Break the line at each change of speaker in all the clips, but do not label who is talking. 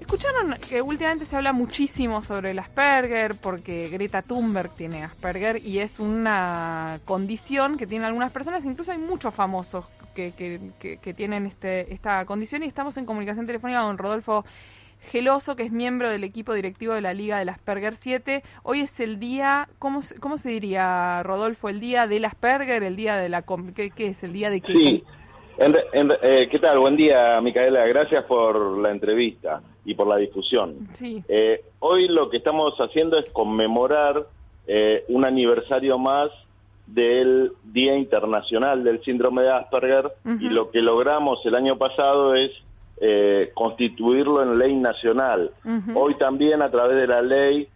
Escucharon que últimamente se habla muchísimo sobre el Asperger, porque Greta Thunberg tiene Asperger y es una condición que tienen algunas personas, incluso hay muchos famosos que tienen esta condición, y estamos en comunicación telefónica con Rodolfo Geloso, que es miembro del equipo directivo de la Liga del Asperger 7. Hoy es el día, ¿cómo se diría, Rodolfo? ¿El día del Asperger? ¿El día de la... ¿Qué es? ¿El día de qué?
Sí. ¿Qué tal? Buen día, Micaela. Gracias por la entrevista y por la difusión.
Sí.
Hoy lo que estamos haciendo es conmemorar un aniversario más del Día Internacional del Síndrome de Asperger, y lo que logramos el año pasado es constituirlo en ley nacional. Hoy también, a través de la ley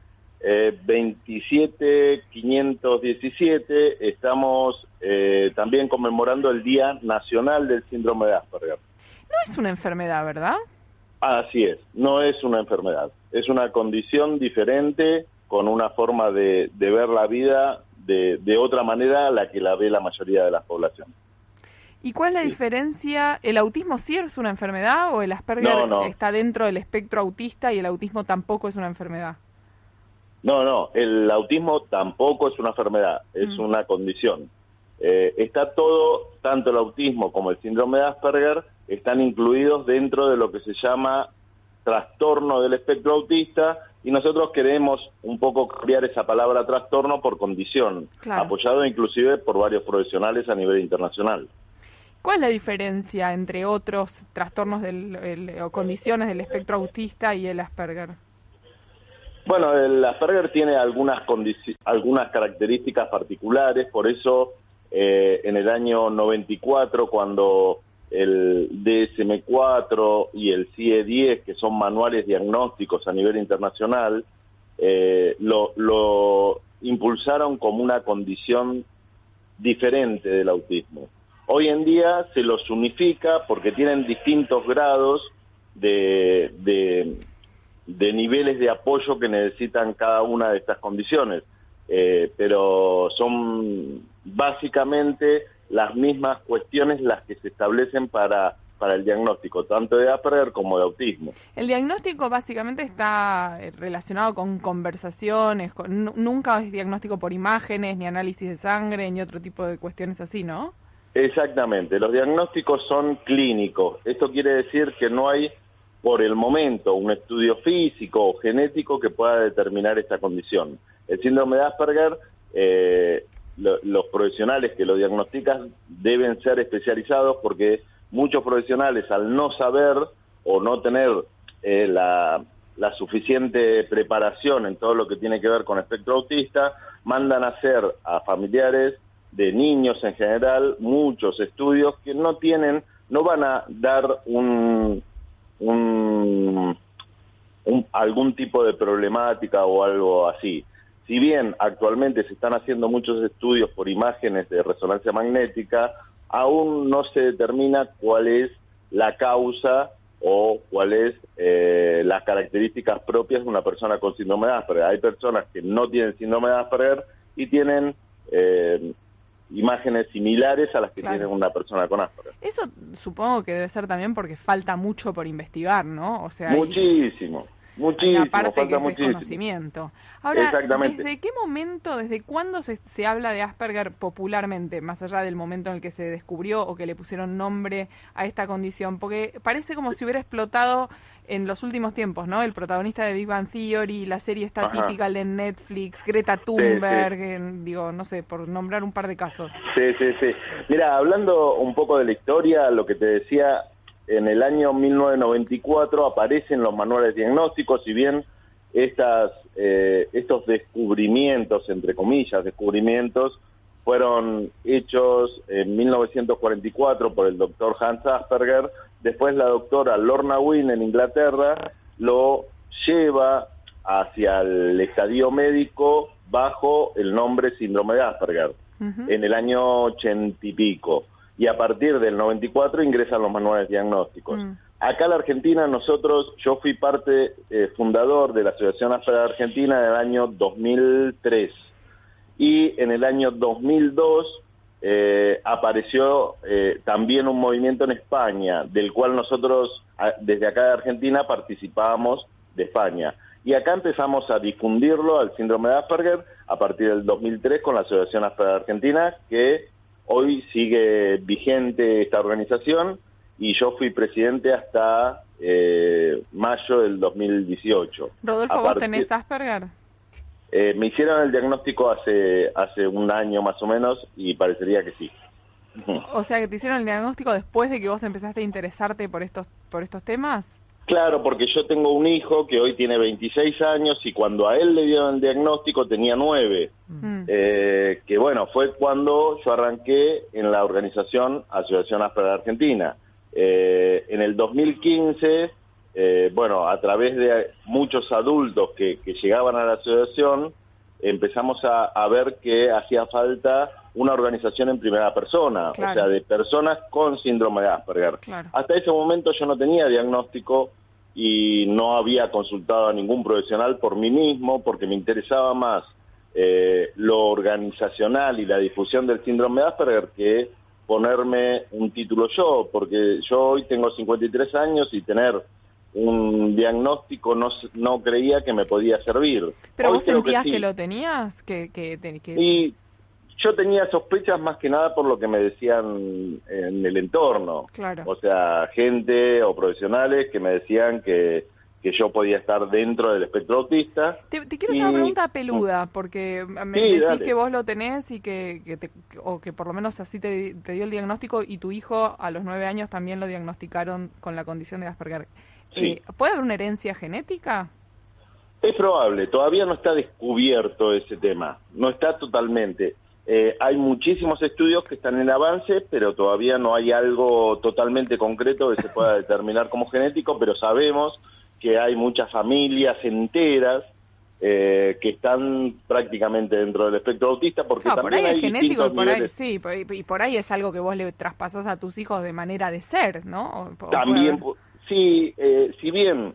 27517, estamos también conmemorando el Día Nacional del Síndrome de Asperger.
No es una enfermedad, ¿verdad?
Así es, no es una enfermedad, es una condición diferente, con una forma de ver la vida de otra manera a la que la ve la mayoría de la población.
¿Y cuál es la diferencia? ¿El autismo sí es una enfermedad o el Asperger está dentro del espectro autista y el autismo tampoco es una enfermedad?
No, el autismo tampoco es una enfermedad, es una condición. Está todo, tanto el autismo como el síndrome de Asperger, están incluidos dentro de lo que se llama trastorno del espectro autista, y nosotros queremos un poco cambiar esa palabra trastorno por condición, apoyado inclusive por varios profesionales a nivel internacional.
¿Cuál es la diferencia entre otros trastornos o condiciones del espectro autista y el Asperger?
Bueno, el Asperger tiene algunas características particulares, por eso en el año 94, cuando el DSM-4 y el CIE-10, que son manuales diagnósticos a nivel internacional, lo impulsaron como una condición diferente del autismo. Hoy en día se los unifica porque tienen distintos grados de niveles de apoyo que necesitan cada una de estas condiciones, pero son básicamente las mismas cuestiones las que se establecen para el diagnóstico, tanto de Asperger como de autismo.
El diagnóstico básicamente está relacionado con conversaciones, nunca es diagnóstico por imágenes, ni análisis de sangre, ni otro tipo de cuestiones así, ¿no?
Exactamente, los diagnósticos son clínicos. Esto quiere decir que no hay, por el momento, un estudio físico o genético que pueda determinar esta condición. El síndrome de Asperger, los profesionales que lo diagnostican deben ser especializados, porque muchos profesionales, al no saber o no tener la suficiente preparación en todo lo que tiene que ver con espectro autista, mandan a hacer a familiares de niños en general muchos estudios que no van a dar algún tipo de problemática o algo así. Si bien actualmente se están haciendo muchos estudios por imágenes de resonancia magnética, aún no se determina cuál es la causa o cuáles las características propias de una persona con síndrome de Asperger. Hay personas que no tienen síndrome de Asperger y tienen imágenes similares a las que tiene una persona con Asperger.
Eso supongo que debe ser también porque falta mucho por investigar, ¿no? O sea,
muchísimo,
aparte
falta
que es
muchísimo.
Desconocimiento. Ahora,
Exactamente.
¿desde qué momento, desde cuándo se habla de Asperger popularmente, más allá del momento en el que se descubrió o que le pusieron nombre a esta condición? Porque parece como si hubiera explotado en los últimos tiempos, ¿no? El protagonista de Big Bang Theory, la serie está típica en Netflix, Greta Thunberg, digo, no sé, por nombrar un par de casos.
Sí. Mira, hablando un poco de la historia, lo que te decía, en el año 1994 aparecen los manuales diagnósticos, si bien estos descubrimientos, entre comillas, fueron hechos en 1944 por el doctor Hans Asperger. Después la doctora Lorna Wynne en Inglaterra lo lleva hacia el estadio médico bajo el nombre síndrome de Asperger, en el año 80 y pico. Y a partir del 94 ingresan los manuales diagnósticos. Acá en la Argentina yo fui parte fundador de la Asociación Asperger Argentina en el año 2003. Y en el año 2002 apareció también un movimiento en España, del cual nosotros desde acá de Argentina participábamos de España. Y acá empezamos a difundirlo al síndrome de Asperger a partir del 2003 con la Asociación Asperger Argentina, que hoy sigue vigente esta organización, y yo fui presidente hasta mayo del 2018.
Rodolfo, ¿vos tenés Asperger?
Me hicieron el diagnóstico hace un año más o menos y parecería que sí.
O sea, que te hicieron el diagnóstico después de que vos empezaste a interesarte por estos temas.
Claro, porque yo tengo un hijo que hoy tiene 26 años y cuando a él le dieron el diagnóstico tenía 9. Que bueno, fue cuando yo arranqué en la organización Asociación Asperger Argentina. En el 2015, bueno, a través de muchos adultos que llegaban a la asociación, empezamos a ver que hacía falta una organización en primera persona, claro. O sea, de personas con síndrome de Asperger. Claro. Hasta ese momento yo no tenía diagnóstico y no había consultado a ningún profesional por mí mismo, porque me interesaba más lo organizacional y la difusión del síndrome de Asperger que ponerme un título yo, porque yo hoy tengo 53 años y tener un diagnóstico no creía que me podía servir.
¿Pero
hoy
vos sentías que lo tenías?
Y yo tenía sospechas más que nada por lo que me decían en el entorno. Claro. O sea, gente o profesionales que me decían que yo podía estar dentro del espectro autista.
Te quiero hacer una pregunta peluda, porque me decís dale. Que vos lo tenés y que por lo menos así te dio el diagnóstico, y tu hijo a los 9 años también lo diagnosticaron con la condición de Asperger. Sí. ¿Puede haber una herencia genética?
Es probable, todavía no está descubierto ese tema, no está totalmente. Hay muchísimos estudios que están en avance, pero todavía no hay algo totalmente concreto que se pueda determinar como genético, pero sabemos que hay muchas familias enteras que están prácticamente dentro del espectro autista, porque también
por ahí
hay
es genético, y por
niveles.
Ahí, sí, y por ahí es algo que vos le traspasás a tus hijos de manera de ser, ¿no?
También, sí, si bien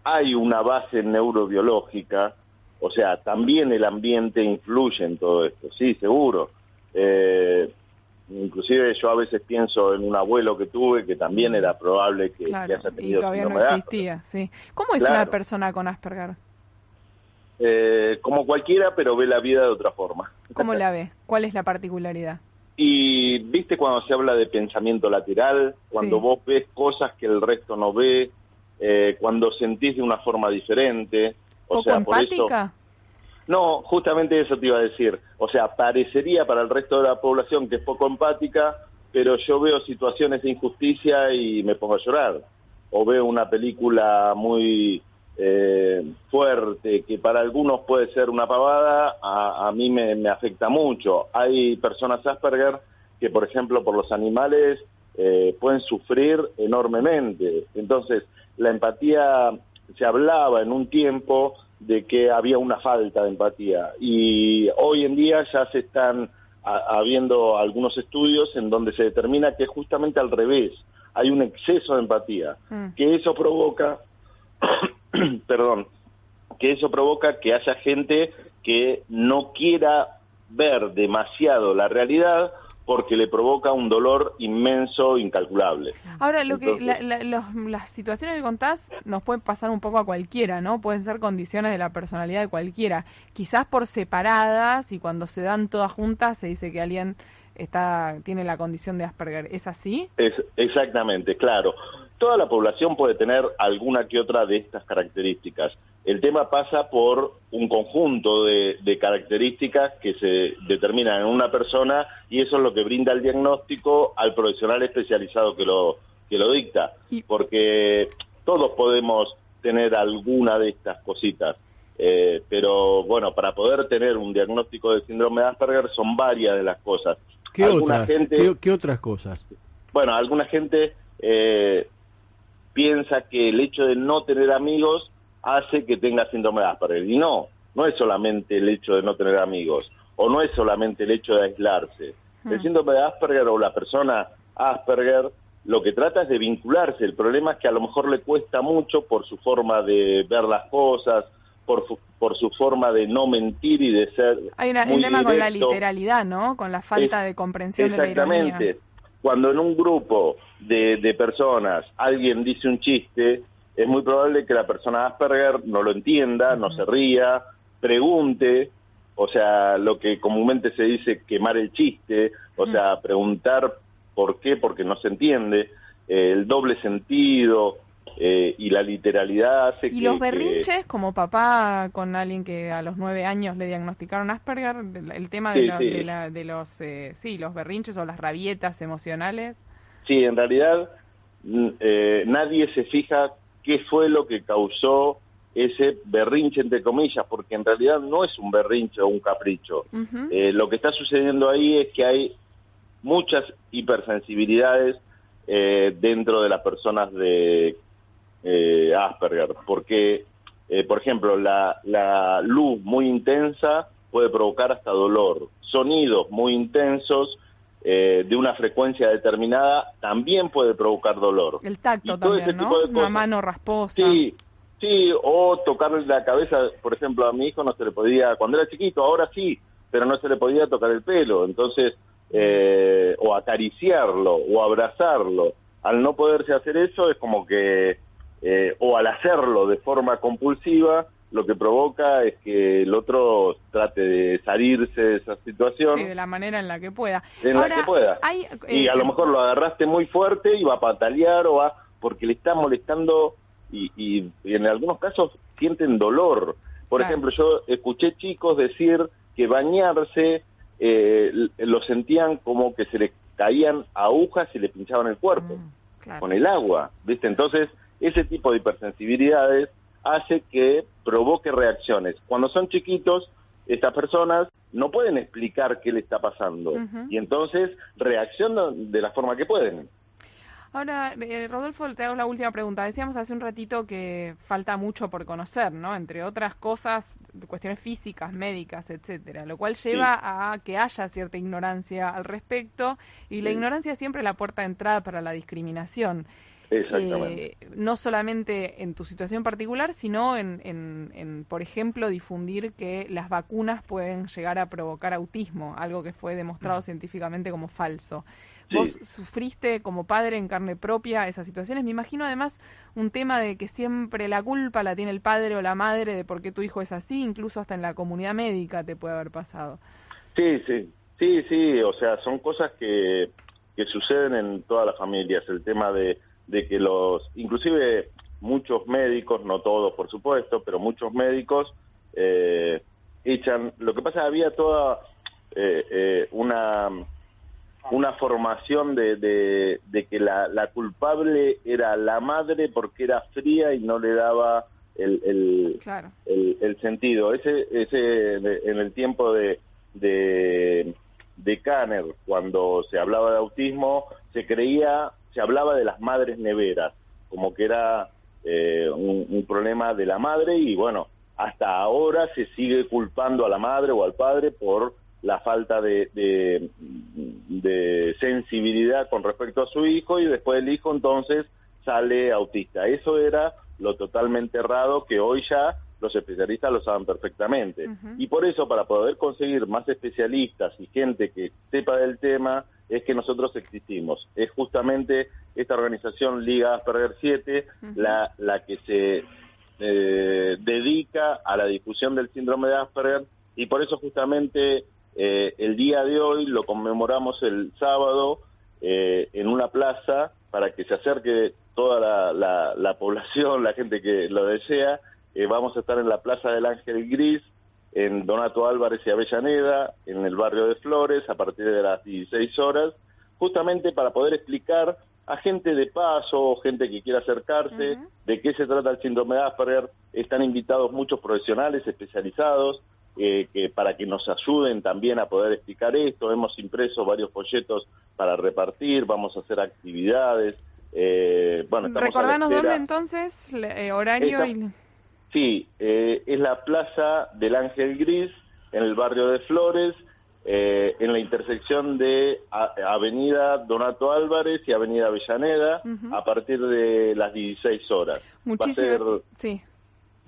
hay una base neurobiológica, o sea, también el ambiente influye en todo esto, sí, seguro. Inclusive yo a veces pienso en un abuelo que tuve que también era probable que haya tenido
y todavía no existía, sí. ¿Cómo es una persona con Asperger?
Como cualquiera, pero ve la vida de otra forma.
¿Cómo la ve? ¿Cuál es la particularidad?
Y viste cuando se habla de pensamiento lateral, cuando vos ves cosas que el resto no ve, cuando sentís de una forma diferente. O sea,
empática?
Por eso, no, justamente eso te iba a decir. O sea, parecería para el resto de la población que es poco empática, pero yo veo situaciones de injusticia y me pongo a llorar. O veo una película muy fuerte, que para algunos puede ser una pavada, a mí me afecta mucho. Hay personas Asperger que, por ejemplo, por los animales pueden sufrir enormemente. Entonces, la empatía, se hablaba en un tiempo de que había una falta de empatía, y hoy en día ya se están habiendo algunos estudios en donde se determina que es justamente al revés, hay un exceso de empatía, que eso provoca perdón, que eso provoca que haya gente que no quiera ver demasiado la realidad porque le provoca un dolor inmenso, incalculable.
Ahora, las situaciones que contás nos pueden pasar un poco a cualquiera, ¿no? Pueden ser condiciones de la personalidad de cualquiera. Quizás por separadas, y cuando se dan todas juntas se dice que alguien tiene la condición de Asperger. ¿Es así?
Exactamente, claro. Toda la población puede tener alguna que otra de estas características. El tema pasa por un conjunto de características que se determinan en una persona, y eso es lo que brinda el diagnóstico al profesional especializado que lo dicta. Porque todos podemos tener alguna de estas cositas, pero bueno, para poder tener un diagnóstico de síndrome de Asperger son varias de las cosas.
¿Qué otras cosas?
Bueno, alguna gente piensa que el hecho de no tener amigos hace que tenga síndrome de Asperger, y no es solamente el hecho de no tener amigos, o no es solamente el hecho de aislarse. El síndrome de Asperger o la persona Asperger lo que trata es de vincularse. El problema es que a lo mejor le cuesta mucho por su forma de ver las cosas, por su forma de no mentir y de ser
hay un
muy
tema
directo.
Con la literalidad, ¿no? Con la falta de comprensión de la ironía.
Exactamente. Cuando en un grupo de personas alguien dice un chiste, es muy probable que la persona Asperger no lo entienda, no se ría, pregunte, o sea, lo que comúnmente se dice quemar el chiste, o sea, preguntar por qué, porque no se entiende, el doble sentido y la literalidad hace
¿Y los berrinches, como papá con alguien que a los 9 años le diagnosticaron Asperger, el tema de los berrinches o las rabietas emocionales?
Sí, en realidad nadie se fija qué fue lo que causó ese berrinche, entre comillas, porque en realidad no es un berrinche o un capricho. Lo que está sucediendo ahí es que hay muchas hipersensibilidades dentro de las personas de Asperger, porque, por ejemplo, la luz muy intensa puede provocar hasta dolor. Sonidos muy intensos de una frecuencia determinada también puede provocar dolor.
El tacto también, ¿no? Una mano rasposa.
Sí, o tocarle la cabeza, por ejemplo, a mi hijo no se le podía, cuando era chiquito, ahora sí, pero no se le podía tocar el pelo, entonces, o acariciarlo, o abrazarlo. Al no poderse hacer eso, es como que, o al hacerlo de forma compulsiva, lo que provoca es que el otro trate de salirse de esa situación.
Sí, de la manera en la que pueda.
La que pueda. Y a lo mejor lo agarraste muy fuerte y va a patalear o porque le está molestando y en algunos casos sienten dolor. Por ejemplo, yo escuché chicos decir que bañarse lo sentían como que se le caían agujas y le pinchaban el cuerpo con el agua, ¿viste? Entonces, ese tipo de hipersensibilidades hace que provoque reacciones. Cuando son chiquitos, estas personas no pueden explicar qué le está pasando y entonces reaccionan de la forma que pueden.
Ahora, Rodolfo, te hago la última pregunta. Decíamos hace un ratito que falta mucho por conocer, ¿no? Entre otras cosas, cuestiones físicas, médicas, etcétera, lo cual lleva a que haya cierta ignorancia al respecto, y la ignorancia es siempre la puerta de entrada para la discriminación.
Exactamente.
No solamente en tu situación particular, sino en, por ejemplo, difundir que las vacunas pueden llegar a provocar autismo, algo que fue demostrado científicamente como falso.
Sí.
¿Vos sufriste como padre en carne propia esas situaciones? Me imagino además un tema de que siempre la culpa la tiene el padre o la madre de por qué tu hijo es así, incluso hasta en la comunidad médica te puede haber pasado.
Sí, o sea, son cosas que suceden en todas las familias, el tema de que inclusive muchos médicos, no todos por supuesto, pero muchos médicos echan, lo que pasa, había toda una formación de que la culpable era la madre porque era fría y no le daba el sentido. Ese en el tiempo de Kanner, cuando se hablaba de autismo, se hablaba de las madres neveras, como que era un problema de la madre, y bueno, hasta ahora se sigue culpando a la madre o al padre por la falta de sensibilidad con respecto a su hijo, y después el hijo entonces sale autista. Eso era lo totalmente errado, que hoy ya los especialistas lo saben perfectamente. Y por eso, para poder conseguir más especialistas y gente que sepa del tema, es que nosotros existimos. Es justamente esta organización Liga Asperger 7 la que se dedica a la difusión del síndrome de Asperger, y por eso justamente el día de hoy lo conmemoramos el sábado en una plaza, para que se acerque toda la población, la gente que lo desea. Vamos a estar en la Plaza del Ángel Gris, en Donato Álvarez y Avellaneda, en el barrio de Flores, a partir de las 16 horas, justamente para poder explicar a gente de paso o gente que quiera acercarse de qué se trata el síndrome de Asperger. Están invitados muchos profesionales especializados para que nos ayuden también a poder explicar esto. Hemos impreso varios folletos para repartir, vamos a hacer actividades.
Recordanos dónde entonces, horario y...
Sí, es la Plaza del Ángel Gris, en el barrio de Flores, en la intersección de Avenida Donato Álvarez y Avenida Avellaneda, a partir de las 16 horas.
Muchísimas, sí.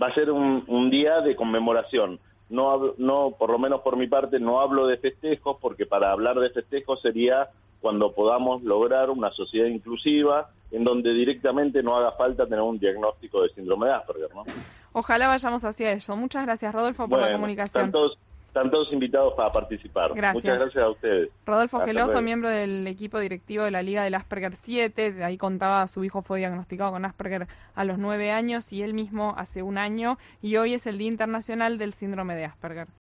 va a ser un día de conmemoración. No, por lo menos por mi parte, no hablo de festejos, porque para hablar de festejos sería cuando podamos lograr una sociedad inclusiva en donde directamente no haga falta tener un diagnóstico de síndrome de Asperger, ¿no?
Ojalá vayamos hacia eso. Muchas gracias, Rodolfo, por la comunicación.
Están todos invitados para participar.
Gracias.
Muchas gracias a ustedes.
Rodolfo Geloso, miembro del equipo directivo de la Liga del Asperger 7. De ahí contaba, su hijo fue diagnosticado con Asperger a los 9 años y él mismo hace un año. Y hoy es el Día Internacional del Síndrome de Asperger.